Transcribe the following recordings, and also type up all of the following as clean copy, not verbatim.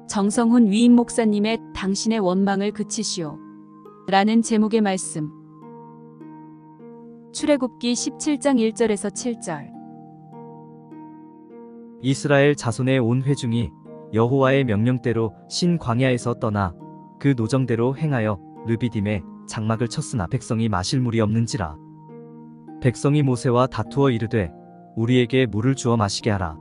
정성훈 위임 목사님의 당신의 원망을 그치시오 라는 제목의 말씀. 출애굽기 17장 1절에서 7절. 이스라엘 자손의 온 회중이 여호와의 명령대로 신 광야에서 떠나 그 노정대로 행하여 르비딤에 장막을 쳤으나 백성이 마실 물이 없는지라. 백성이 모세와 다투어 이르되 우리에게 물을 주어 마시게 하라.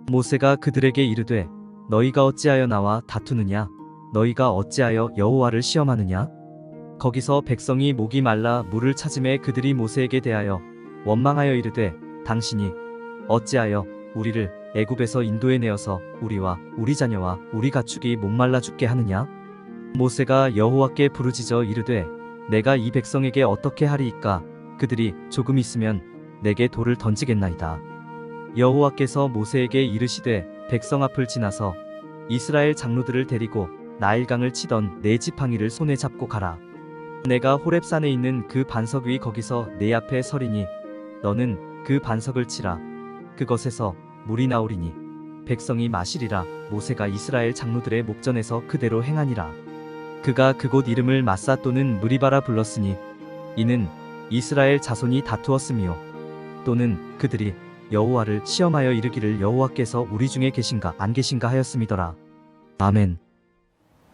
모세가 그들에게 이르되 너희가 어찌하여 나와 다투느냐? 너희가 어찌하여 여호와를 시험하느냐? 거기서 백성이 목이 말라 물을 찾음에 그들이 모세에게 대하여 원망하여 이르되 당신이 어찌하여 우리를 애굽에서 인도해 내어서 우리와 우리 자녀와 우리 가축이 목말라 죽게 하느냐? 모세가 여호와께 부르짖어 이르되 내가 이 백성에게 어떻게 하리이까? 그들이 조금 있으면 내게 돌을 던지겠나이다. 여호와께서 모세에게 이르시되 백성 앞을 지나서 이스라엘 장로들을 데리고 나일강을 치던 네 지팡이를 손에 잡고 가라. 내가 호렙산에 있는 그 반석 위 거기서 내 앞에 서리니 너는 그 반석을 치라. 그것에서 물이 나오리니 백성이 마시리라. 모세가 이스라엘 장로들의 목전에서 그대로 행하니라. 그가 그곳 이름을 마사 또는 무리바라 불렀으니 이는 이스라엘 자손이 다투었으며 또는 그들이 여호와를 시험하여 이르기를 여호와께서 우리 중에 계신가 안 계신가 하였음이더라. 아멘.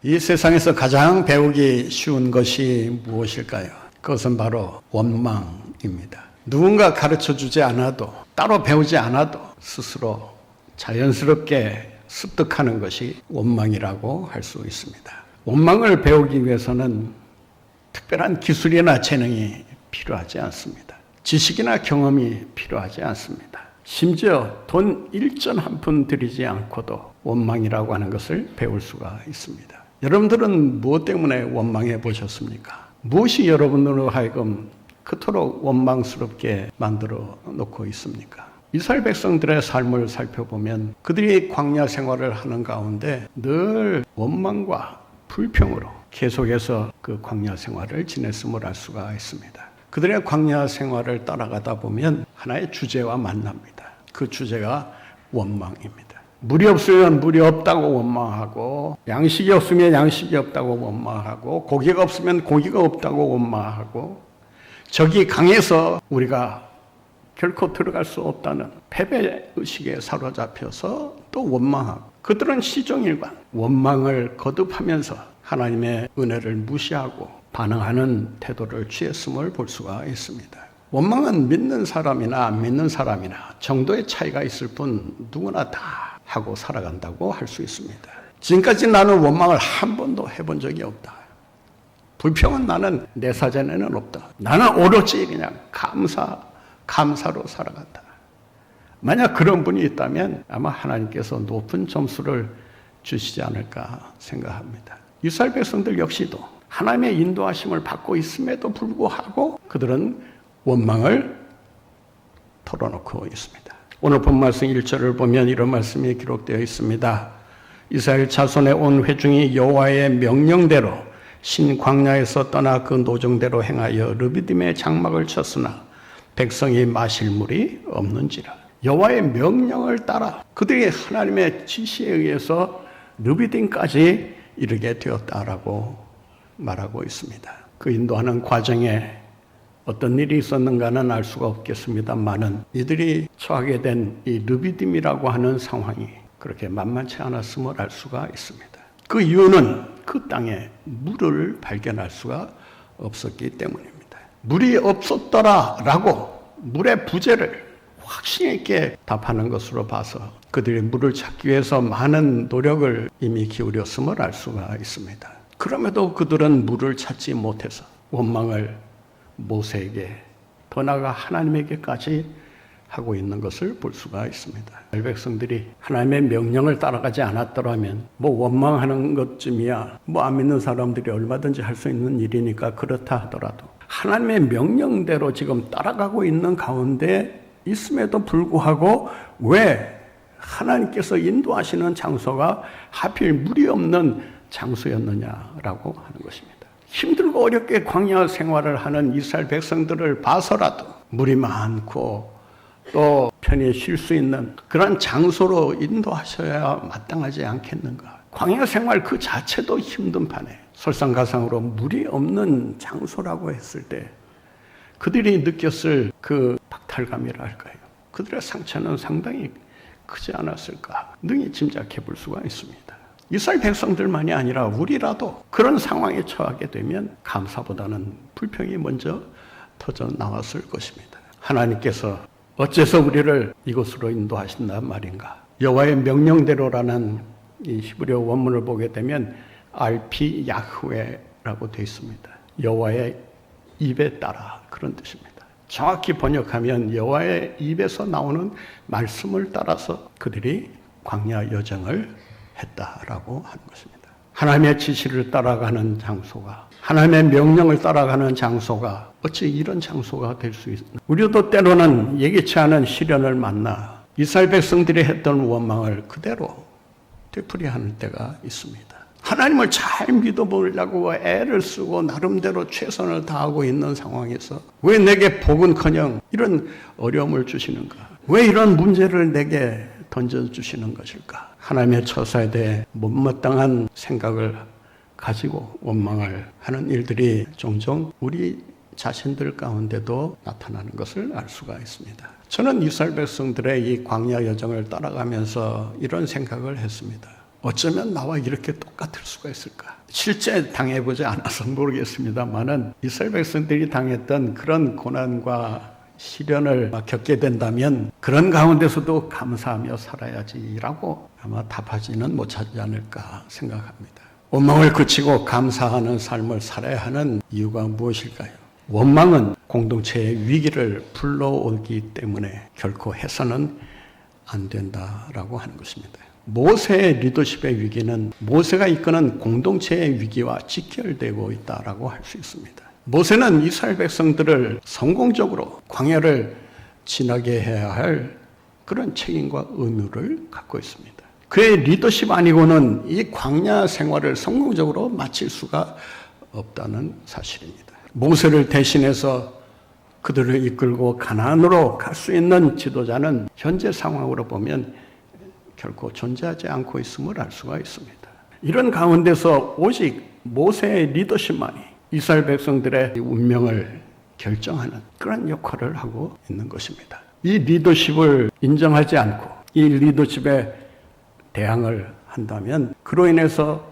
이 세상에서 가장 배우기 쉬운 것이 무엇일까요? 그것은 바로 원망입니다. 누군가 가르쳐주지 않아도 따로 배우지 않아도 스스로 자연스럽게 습득하는 것이 원망이라고 할 수 있습니다. 원망을 배우기 위해서는 특별한 기술이나 재능이 필요하지 않습니다. 지식이나 경험이 필요하지 않습니다. 심지어 돈 일전 한 푼 들이지 않고도 원망이라고 하는 것을 배울 수가 있습니다. 여러분들은 무엇 때문에 원망해 보셨습니까? 무엇이 여러분으로 하여금 그토록 원망스럽게 만들어 놓고 있습니까? 이스라엘 백성들의 삶을 살펴보면 그들이 광야 생활을 하는 가운데 늘 원망과 불평으로 계속해서 그 광야 생활을 지냈음을 알 수가 있습니다. 그들의 광야 생활을 따라가다 보면 하나의 주제와 만납니다. 그 주제가 원망입니다. 물이 없으면 물이 없다고 원망하고, 양식이 없으면 양식이 없다고 원망하고, 고기가 없으면 고기가 없다고 원망하고, 적이 강해서 우리가 결코 들어갈 수 없다는 패배의식에 사로잡혀서 또 원망하고, 그들은 시종일관 원망을 거듭하면서 하나님의 은혜를 무시하고 반응하는 태도를 취했음을 볼 수가 있습니다. 원망은 믿는 사람이나 안 믿는 사람이나 정도의 차이가 있을 뿐 누구나 다 하고 살아간다고 할 수 있습니다. 지금까지 나는 원망을 한 번도 해본 적이 없다. 불평은 나는 내 사전에는 없다. 나는 오로지 그냥 감사로 살아간다. 만약 그런 분이 있다면 아마 하나님께서 높은 점수를 주시지 않을까 생각합니다. 이스라엘 백성들 역시도 하나님의 인도하심을 받고 있음에도 불구하고 그들은 원망을 털어놓고 있습니다. 오늘 본 말씀 1절을 보면 이런 말씀이 기록되어 있습니다. 이스라엘 자손의 온 회중이 여호와의 명령대로 신 광야에서 떠나 그 노정대로 행하여 르비딤의 장막을 쳤으나 백성이 마실 물이 없는지라. 여호와의 명령을 따라 그들이 하나님의 지시에 의해서 르비딤까지 이르게 되었다라고 말하고 있습니다. 그 인도하는 과정에 어떤 일이 있었는가는 알 수가 없겠습니다만은 이들이 처하게 된 이 르비딤이라고 하는 상황이 그렇게 만만치 않았음을 알 수가 있습니다. 그 이유는 그 땅에 물을 발견할 수가 없었기 때문입니다. 물이 없었더라라고 물의 부재를 확신 있게 답하는 것으로 봐서 그들이 물을 찾기 위해서 많은 노력을 이미 기울였음을 알 수가 있습니다. 그럼에도 그들은 물을 찾지 못해서 원망을 모세에게 더 나아가 하나님에게까지 하고 있는 것을 볼 수가 있습니다. 백성들이 하나님의 명령을 따라가지 않았더라면 원망하는 것쯤이야 안 믿는 사람들이 얼마든지 할 수 있는 일이니까 그렇다 하더라도 하나님의 명령대로 지금 따라가고 있는 가운데 있음에도 불구하고 왜 하나님께서 인도하시는 장소가 하필 물이 없는 장소였느냐라고 하는 것입니다. 힘들고 어렵게 광야 생활을 하는 이스라엘 백성들을 봐서라도 물이 많고 또 편히 쉴 수 있는 그런 장소로 인도하셔야 마땅하지 않겠는가. 광야 생활 그 자체도 힘든 판에 설상가상으로 물이 없는 장소라고 했을 때 그들이 느꼈을 그 박탈감이랄까요. 그들의 상처는 상당히 크지 않았을까 능히 짐작해 볼 수가 있습니다. 이스라엘 백성들만이 아니라 우리라도 그런 상황에 처하게 되면 감사보다는 불평이 먼저 터져 나왔을 것입니다. 하나님께서 어째서 우리를 이곳으로 인도하신단 말인가. 여호와의 명령대로라는 이 히브리어 원문을 보게 되면 알피 야흐웨라고 되어 있습니다. 여호와의 입에 따라 그런 뜻입니다. 정확히 번역하면 여호와의 입에서 나오는 말씀을 따라서 그들이 광야 여정을 했다라고 하는 것입니다. 하나님의 지시를 따라가는 장소가, 하나님의 명령을 따라가는 장소가 어찌 이런 장소가 될 수 있나. 우리도 때로는 예기치 않은 시련을 만나 이스라엘 백성들이 했던 원망을 그대로 되풀이하는 때가 있습니다. 하나님을 잘 믿어보려고 애를 쓰고 나름대로 최선을 다하고 있는 상황에서 왜 내게 복은커녕 이런 어려움을 주시는가? 왜 이런 문제를 내게 던져주시는 것일까? 하나님의 처사에 대해 못마땅한 생각을 가지고 원망을 하는 일들이 종종 우리 자신들 가운데도 나타나는 것을 알 수가 있습니다. 저는 이스라엘 백성들의 이 광야 여정을 따라가면서 이런 생각을 했습니다. 어쩌면 나와 이렇게 똑같을 수가 있을까? 실제 당해보지 않아서 모르겠습니다만은 이스라엘 백성들이 당했던 그런 고난과 시련을 겪게 된다면 그런 가운데서도 감사하며 살아야지라고 아마 답하지는 못하지 않을까 생각합니다. 원망을 그치고 감사하는 삶을 살아야 하는 이유가 무엇일까요? 원망은 공동체의 위기를 불러오기 때문에 결코 해서는 안 된다라고 하는 것입니다. 모세의 리더십의 위기는 모세가 이끄는 공동체의 위기와 직결되고 있다라고 할 수 있습니다. 모세는 이스라엘 백성들을 성공적으로 광야를 지나게 해야 할 그런 책임과 의무를 갖고 있습니다. 그의 리더십 아니고는 이 광야 생활을 성공적으로 마칠 수가 없다는 사실입니다. 모세를 대신해서 그들을 이끌고 가나안으로 갈 수 있는 지도자는 현재 상황으로 보면 결코 존재하지 않고 있음을 알 수가 있습니다. 이런 가운데서 오직 모세의 리더십만이 이스라엘 백성들의 운명을 결정하는 그런 역할을 하고 있는 것입니다. 이 리더십을 인정하지 않고 이 리더십에 대항을 한다면 그로 인해서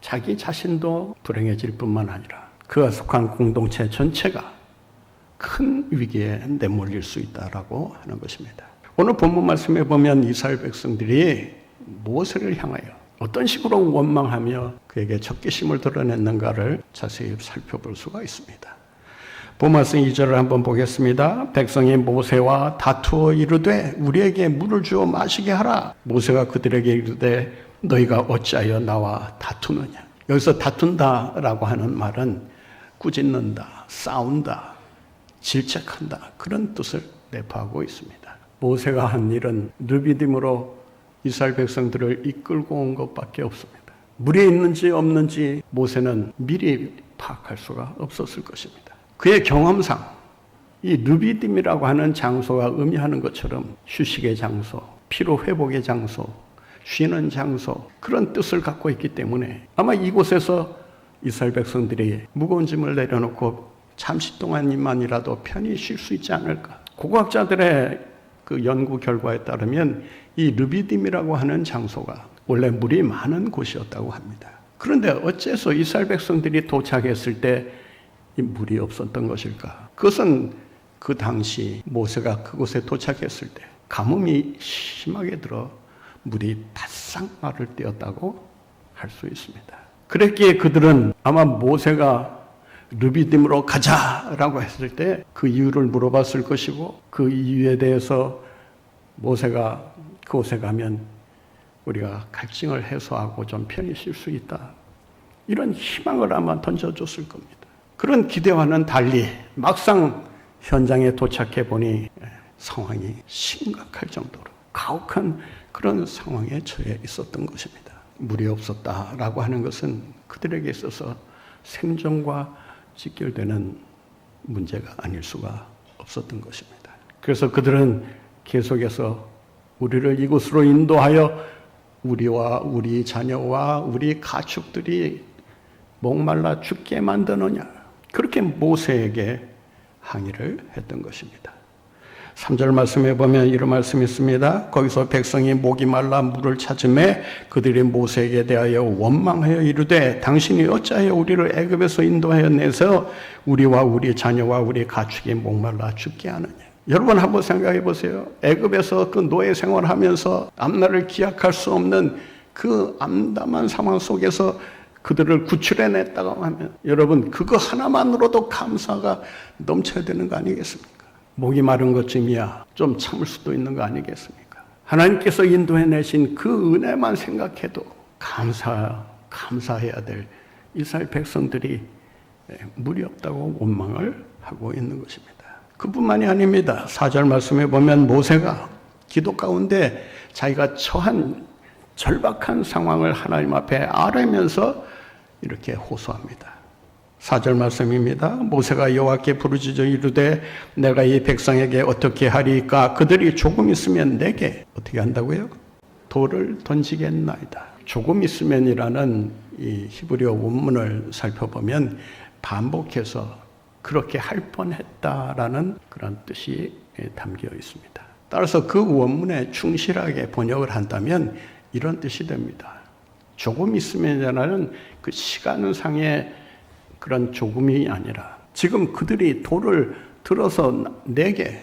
자기 자신도 불행해질 뿐만 아니라 그가 속한 공동체 전체가 큰 위기에 내몰릴 수 있다라고 하는 것입니다. 오늘 본문 말씀에 보면 이스라엘 백성들이 모세를 향하여 어떤 식으로 원망하며 그에게 적개심을 드러냈는가를 자세히 살펴볼 수가 있습니다. 본문 말씀 2절을 한번 보겠습니다. 백성이 모세와 다투어 이르되 우리에게 물을 주어 마시게 하라. 모세가 그들에게 이르되 너희가 어찌하여 나와 다투느냐. 여기서 다툰다라고 하는 말은 꾸짖는다, 싸운다, 질책한다 그런 뜻을 내포하고 있습니다. 모세가 한 일은 르비딤으로 이스라엘 백성들을 이끌고 온 것밖에 없습니다. 물이 있는지 없는지 모세는 미리 파악할 수가 없었을 것입니다. 그의 경험상 이 르비딤이라고 하는 장소가 의미하는 것처럼 휴식의 장소, 피로 회복의 장소, 쉬는 장소 그런 뜻을 갖고 있기 때문에 아마 이곳에서 이스라엘 백성들이 무거운 짐을 내려놓고 잠시 동안만이라도 편히 쉴 수 있지 않을까. 고고학자들의 그 연구 결과에 따르면 이 르비딤이라고 하는 장소가 원래 물이 많은 곳이었다고 합니다. 그런데 어째서 이스라엘 백성들이 도착했을 때 이 물이 없었던 것일까? 그것은 그 당시 모세가 그곳에 도착했을 때 가뭄이 심하게 들어 물이 바싹 마를 때였다고 할 수 있습니다. 그랬기에 그들은 아마 모세가 르비딤으로 가자라고 했을 때 그 이유를 물어봤을 것이고 그 이유에 대해서 모세가 그곳에 가면 우리가 갈증을 해소하고 좀 편히 쉴 수 있다. 이런 희망을 아마 던져줬을 겁니다. 그런 기대와는 달리 막상 현장에 도착해 보니 상황이 심각할 정도로 가혹한 그런 상황에 처해 있었던 것입니다. 물이 없었다라고 하는 것은 그들에게 있어서 생존과 직결되는 문제가 아닐 수가 없었던 것입니다. 그래서 그들은 계속해서 우리를 이곳으로 인도하여 우리와 우리 자녀와 우리 가축들이 목말라 죽게 만드느냐, 그렇게 모세에게 항의를 했던 것입니다. 3절 말씀에 보면 이런 말씀이 있습니다. 거기서 백성이 목이 말라 물을 찾음에 그들이 모세에게 대하여 원망하여 이르되 당신이 어찌하여 우리를 애굽에서 인도하여 내서 우리와 우리 자녀와 우리 가축이 목말라 죽게 하느냐. 여러분 한번 생각해 보세요. 애굽에서 그 노예 생활하면서 앞날을 기약할 수 없는 그 암담한 상황 속에서 그들을 구출해냈다고 하면 여러분 그거 하나만으로도 감사가 넘쳐야 되는 거 아니겠습니까? 목이 마른 것쯤이야 좀 참을 수도 있는 거 아니겠습니까? 하나님께서 인도해내신 그 은혜만 생각해도 감사해야 될 이스라엘 백성들이 물이 없다고 원망을 하고 있는 것입니다. 그뿐만이 아닙니다. 4절 말씀에 보면 모세가 기도 가운데 자기가 처한 절박한 상황을 하나님 앞에 아뢰면서 이렇게 호소합니다. 4절 말씀입니다. 모세가 여호와께 부르짖어 이르되 내가 이 백성에게 어떻게 하리까? 그들이 조금 있으면 내게 어떻게 한다고요? 돌을 던지겠나이다. 조금 있으면이라는 이 히브리어 원문을 살펴보면 반복해서 그렇게 할 뻔했다라는 그런 뜻이 담겨 있습니다. 따라서 그 원문에 충실하게 번역을 한다면 이런 뜻이 됩니다. 조금 있으면이라는 그 시간상의 그런 조금이 아니라 지금 그들이 돌을 들어서 내게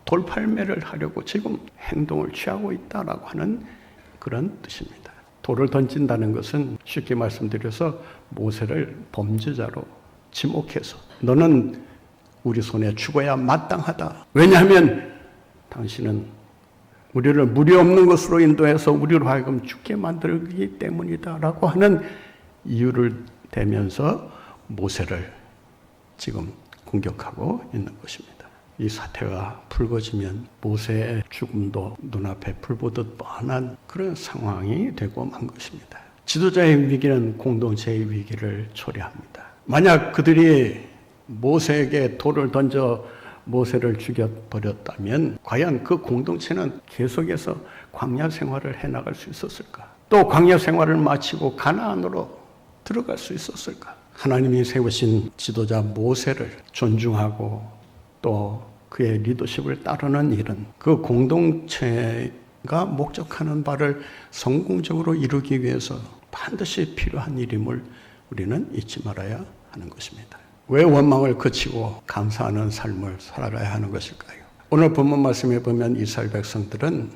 돌팔매를 하려고 지금 행동을 취하고 있다라고 하는 그런 뜻입니다. 돌을 던진다는 것은 쉽게 말씀드려서 모세를 범죄자로 지목해서 너는 우리 손에 죽어야 마땅하다. 왜냐하면 당신은 우리를 무리 없는 것으로 인도해서 우리로 하여금 죽게 만들기 때문이다라고 하는 이유를 대면서 모세를 지금 공격하고 있는 것입니다. 이 사태가 불거지면 모세의 죽음도 눈앞에 불보듯 뻔한 그런 상황이 되고 만 것입니다. 지도자의 위기는 공동체의 위기를 초래합니다. 만약 그들이 모세에게 돌을 던져 모세를 죽여버렸다면 과연 그 공동체는 계속해서 광야 생활을 해나갈 수 있었을까? 또 광야 생활을 마치고 가나안으로 들어갈 수 있었을까? 하나님이 세우신 지도자 모세를 존중하고 또 그의 리더십을 따르는 일은 그 공동체가 목적하는 바를 성공적으로 이루기 위해서 반드시 필요한 일임을 우리는 잊지 말아야 하는 것입니다. 왜 원망을 그치고 감사하는 삶을 살아가야 하는 것일까요? 오늘 본문 말씀에 보면 이스라엘 백성들은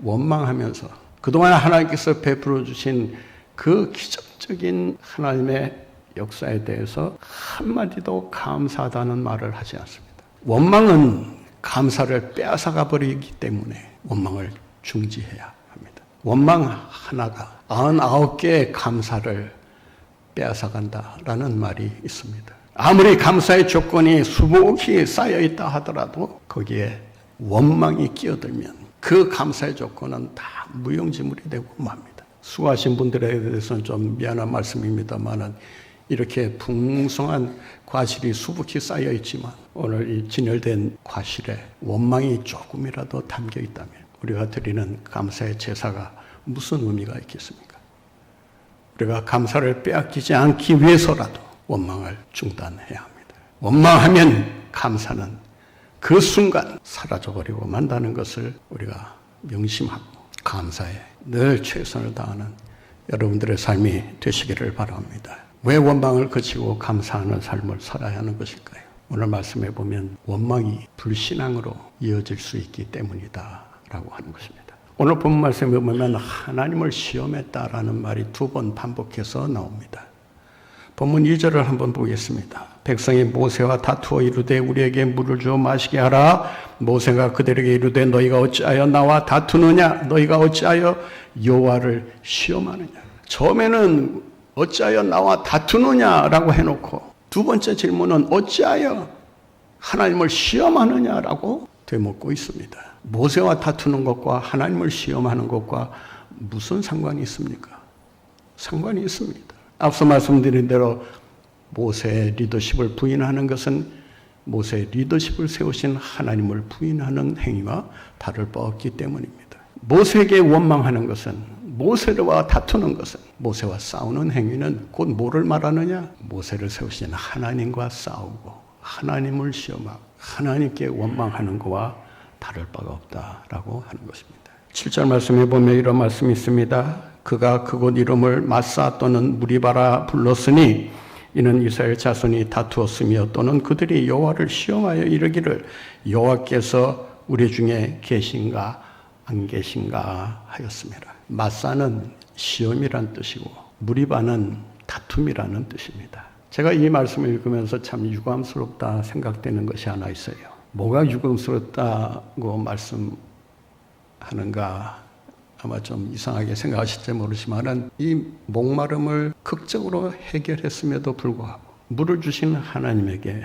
원망하면서 그동안 하나님께서 베풀어 주신 그 기적적인 하나님의 역사에 대해서 한마디도 감사하다는 말을 하지 않습니다. 원망은 감사를 빼앗아가 버리기 때문에 원망을 중지해야 합니다. 원망 하나가 99개의 감사를 빼앗아간다라는 말이 있습니다. 아무리 감사의 조건이 수북히 쌓여있다 하더라도 거기에 원망이 끼어들면 그 감사의 조건은 다 무용지물이 되고 맙니다. 수고하신 분들에 대해서는 좀 미안한 말씀입니다만 이렇게 풍성한 과실이 수북히 쌓여있지만 오늘 이 진열된 과실에 원망이 조금이라도 담겨 있다면 우리가 드리는 감사의 제사가 무슨 의미가 있겠습니까? 우리가 감사를 빼앗기지 않기 위해서라도 원망을 중단해야 합니다. 원망하면 감사는 그 순간 사라져버리고 만다는 것을 우리가 명심하고 감사에 늘 최선을 다하는 여러분들의 삶이 되시기를 바랍니다. 왜 원망을 그치고 감사하는 삶을 살아야 하는 것일까요? 오늘 말씀해 보면 원망이 불신앙으로 이어질 수 있기 때문이다 라고 하는 것입니다. 오늘 본문 말씀에 보면 하나님을 시험했다라는 말이 2번 반복해서 나옵니다. 본문 2절을 한번 보겠습니다. 백성이 모세와 다투어 이르되 우리에게 물을 주어 마시게 하라. 모세가 그들에게 이르되 너희가 어찌하여 나와 다투느냐? 너희가 어찌하여 여호와를 시험하느냐? 처음에는 어찌하여 나와 다투느냐라고 해놓고 두 번째 질문은 어찌하여 하나님을 시험하느냐라고 되묻고 있습니다. 모세와 다투는 것과 하나님을 시험하는 것과 무슨 상관이 있습니까? 상관이 있습니다. 앞서 말씀드린 대로 모세의 리더십을 부인하는 것은 모세의 리더십을 세우신 하나님을 부인하는 행위와 다를 바 없기 때문입니다. 모세에게 원망하는 것은, 모세와 다투는 것은, 모세와 싸우는 행위는 곧 뭐를 말하느냐? 모세를 세우신 하나님과 싸우고 하나님을 시험하고 하나님께 원망하는 것과 다를 바가 없다라고 하는 것입니다. 7절 말씀에 보면 이런 말씀이 있습니다. 그가 그곳 이름을 마사 또는 무리바라 불렀으니 이는 이스라엘 자손이 다투었으며 또는 그들이 여호와를 시험하여 이르기를 여호와께서 우리 중에 계신가 안 계신가 하였습니다. 마사는 시험이란 뜻이고 무리바는 다툼이라는 뜻입니다. 제가 이 말씀을 읽으면서 참 유감스럽다 생각되는 것이 하나 있어요. 뭐가 유감스럽다고 말씀하는가 아마 좀 이상하게 생각하실지 모르지만 이 목마름을 극적으로 해결했음에도 불구하고 물을 주신 하나님에게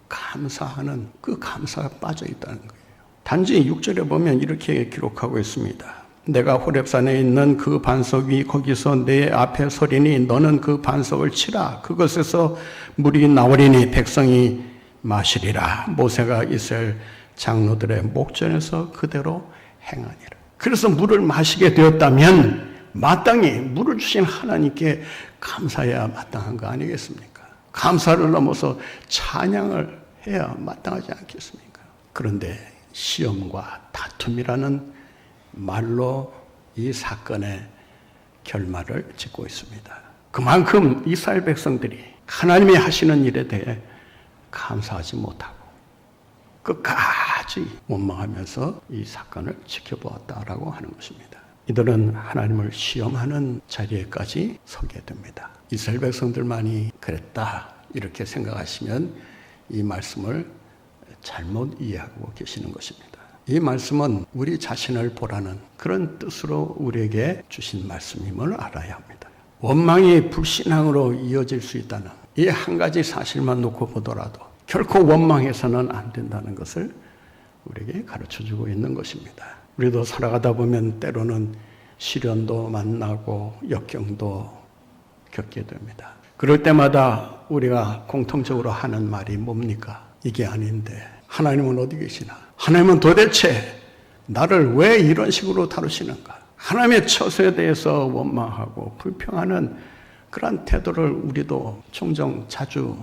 감사하는 그 감사가 빠져 있다는 거예요. 단지 6절에 보면 이렇게 기록하고 있습니다. 내가 호렙산에 있는 그 반석 위 거기서 내 앞에 서리니 너는 그 반석을 치라. 그것에서 물이 나오리니 백성이 마시리라. 모세가 이스라엘 장로들의 목전에서 그대로 행하니라. 그래서 물을 마시게 되었다면 마땅히 물을 주신 하나님께 감사해야 마땅한 거 아니겠습니까? 감사를 넘어서 찬양을 해야 마땅하지 않겠습니까? 그런데 시험과 다툼이라는 말로 이 사건의 결말을 짓고 있습니다. 그만큼 이스라엘 백성들이 하나님이 하시는 일에 대해 감사하지 못하고 끝까지 원망하면서 이 사건을 지켜보았다라고 하는 것입니다. 이들은 하나님을 시험하는 자리에까지 서게 됩니다. 이스라엘 백성들만이 그랬다 이렇게 생각하시면 이 말씀을 잘못 이해하고 계시는 것입니다. 이 말씀은 우리 자신을 보라는 그런 뜻으로 우리에게 주신 말씀임을 알아야 합니다. 원망이 불신앙으로 이어질 수 있다는 이 한 가지 사실만 놓고 보더라도 결코 원망해서는 안 된다는 것을 우리에게 가르쳐주고 있는 것입니다. 우리도 살아가다 보면 때로는 시련도 만나고 역경도 겪게 됩니다. 그럴 때마다 우리가 공통적으로 하는 말이 뭡니까? 이게 아닌데 하나님은 어디 계시나? 하나님은 도대체 나를 왜 이런 식으로 다루시는가? 하나님의 처소에 대해서 원망하고 불평하는 그런 태도를 우리도 종종 자주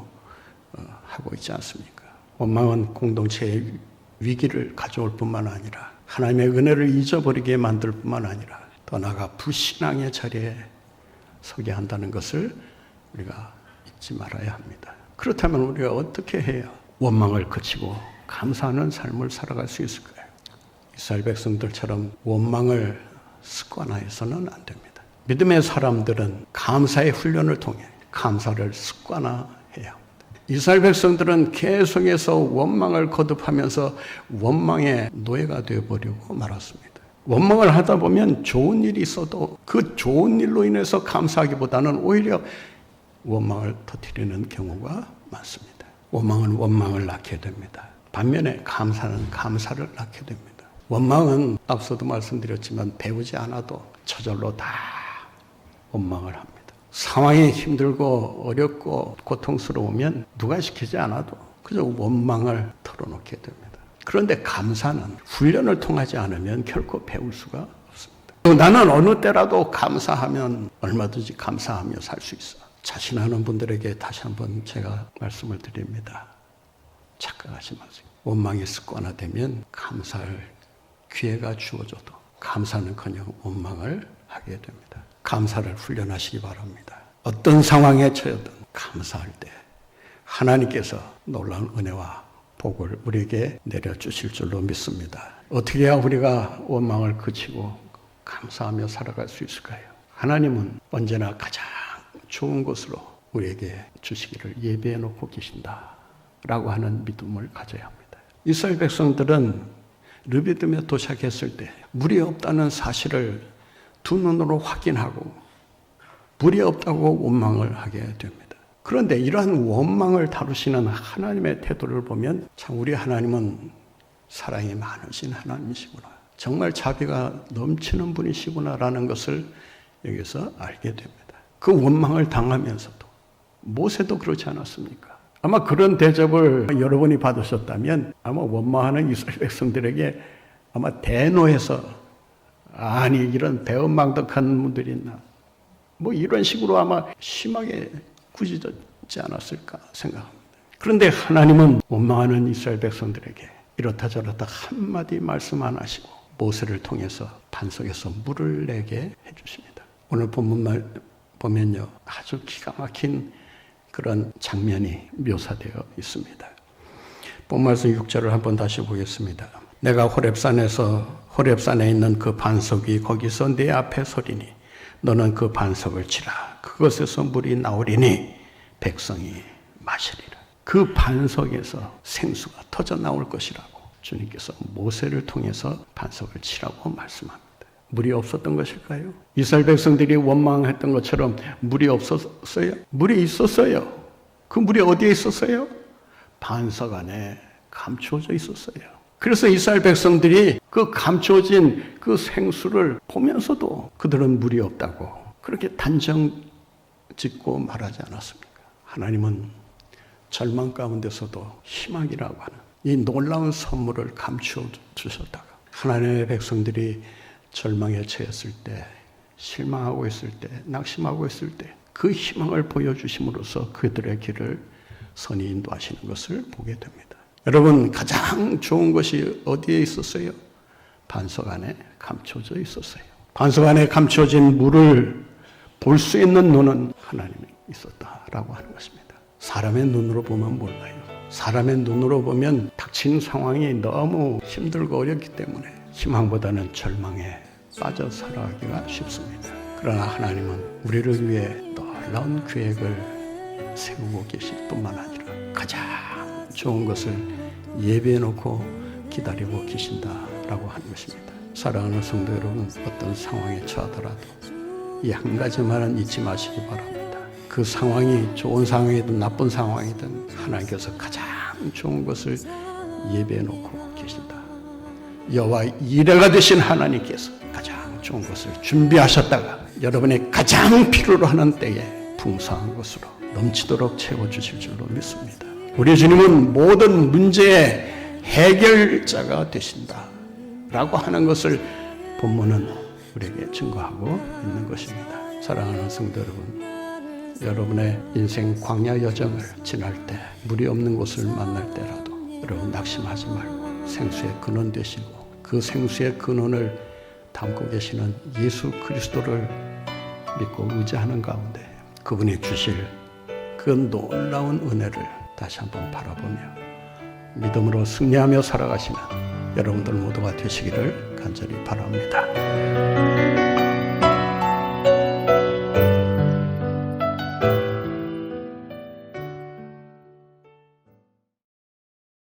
하고 있지 않습니까? 원망은 공동체의 위기를 가져올 뿐만 아니라 하나님의 은혜를 잊어버리게 만들 뿐만 아니라 더 나아가 불신앙의 자리에 서게 한다는 것을 우리가 잊지 말아야 합니다. 그렇다면 우리가 어떻게 해야 원망을 그치고 감사하는 삶을 살아갈 수 있을까요? 이스라엘 백성들처럼 원망을 습관화해서는 안 됩니다. 믿음의 사람들은 감사의 훈련을 통해 감사를 습관화해야 합니다. 이스라엘 백성들은 계속해서 원망을 거듭하면서 원망의 노예가 되어버리고 말았습니다. 원망을 하다 보면 좋은 일이 있어도 그 좋은 일로 인해서 감사하기보다는 오히려 원망을 터뜨리는 경우가 많습니다. 원망은 원망을 낳게 됩니다. 반면에 감사는 감사를 낳게 됩니다. 원망은 앞서도 말씀드렸지만 배우지 않아도 저절로 다 원망을 합니다. 상황이 힘들고 어렵고 고통스러우면 누가 시키지 않아도 그저 원망을 털어놓게 됩니다. 그런데 감사는 훈련을 통하지 않으면 결코 배울 수가 없습니다. 나는 어느 때라도 감사하면 얼마든지 감사하며 살 수 있어. 자신하는 분들에게 다시 한번 제가 말씀을 드립니다. 착각하지 마세요. 원망이 습관화되면 감사할 기회가 주어져도 감사는커녕 원망을 하게 됩니다. 감사를 훈련하시기 바랍니다. 어떤 상황에 처해든 감사할 때 하나님께서 놀라운 은혜와 복을 우리에게 내려주실 줄로 믿습니다. 어떻게 해야 우리가 원망을 그치고 감사하며 살아갈 수 있을까요? 하나님은 언제나 가장 좋은 것으로 우리에게 주시기를 예비해 놓고 계신다라고 하는 믿음을 가져야 합니다. 이스라엘 백성들은 르비딤에 도착했을 때 물이 없다는 사실을 두 눈으로 확인하고 물이 없다고 원망을 하게 됩니다. 그런데 이러한 원망을 다루시는 하나님의 태도를 보면 참 우리 하나님은 사랑이 많으신 하나님이시구나. 정말 자비가 넘치는 분이시구나라는 것을 여기서 알게 됩니다. 그 원망을 당하면서도 모세도 그렇지 않았습니까? 아마 그런 대접을 여러분이 받으셨다면 아마 원망하는 이스라엘 백성들에게 아마 대노해서 아니 이런 배은망덕한 분들이 있나 뭐 이런 식으로 아마 심하게 꾸짖었지 않았을까 생각합니다. 그런데 하나님은 원망하는 이스라엘 백성들에게 이렇다 저렇다 한마디 말씀 안 하시고 모세를 통해서 반석에서 물을 내게 해주십니다. 오늘 본문만 보면요 아주 기가 막힌 그런 장면이 묘사되어 있습니다. 본말씀 6절을 한번 다시 보겠습니다. 내가 호렙산에 있는 그 반석이 거기서 내 앞에 서리니 너는 그 반석을 치라. 그것에서 물이 나오리니 백성이 마시리라. 그 반석에서 생수가 터져 나올 것이라고 주님께서 모세를 통해서 반석을 치라고 말씀합니다. 물이 없었던 것일까요? 이스라엘 백성들이 원망했던 것처럼 물이 없었어요? 물이 있었어요. 그 물이 어디에 있었어요? 반석 안에 감추어져 있었어요. 그래서 이스라엘 백성들이 그 감추어진 그 생수를 보면서도 그들은 물이 없다고 그렇게 단정 짓고 말하지 않았습니까? 하나님은 절망 가운데서도 희망이라고 하는 이 놀라운 선물을 감추어 주셨다가 하나님의 백성들이 절망에 처했을 때, 실망하고 있을 때, 낙심하고 있을 때 그 희망을 보여주심으로써 그들의 길을 선히 인도하시는 것을 보게 됩니다. 여러분 가장 좋은 것이 어디에 있었어요? 반석 안에 감춰져 있었어요. 반석 안에 감춰진 물을 볼 수 있는 눈은 하나님이 있었다라고 하는 것입니다. 사람의 눈으로 보면 몰라요. 사람의 눈으로 보면 닥친 상황이 너무 힘들고 어렵기 때문에 희망보다는 절망에 빠져 살아가기가 쉽습니다. 그러나 하나님은 우리를 위해 놀라운 계획을 세우고 계실 뿐만 아니라 가장 좋은 것을 예비해 놓고 기다리고 계신다라고 하는 것입니다. 사랑하는 성도 여러분, 어떤 상황에 처하더라도 이 한 가지만은 잊지 마시기 바랍니다. 그 상황이 좋은 상황이든 나쁜 상황이든 하나님께서 가장 좋은 것을 예비해 놓고 계신다. 여호와 이레가 되신 하나님께서 가장 좋은 것을 준비하셨다가 여러분의 가장 필요로 하는 때에 풍성한 것으로 넘치도록 채워주실 줄로 믿습니다. 우리 주님은 모든 문제의 해결자가 되신다 라고 하는 것을 본문은 우리에게 증거하고 있는 것입니다. 사랑하는 성도 여러분, 여러분의 인생 광야 여정을 지날 때 물이 없는 곳을 만날 때라도 여러분 낙심하지 말고 생수의 근원 되시고 그 생수의 근원을 담고 계시는 예수 그리스도를 믿고 의지하는 가운데 그분이 주실 그 놀라운 은혜를 다시 한번 바라보며 믿음으로 승리하며 살아가시는 여러분들 모두가 되시기를 간절히 바랍니다.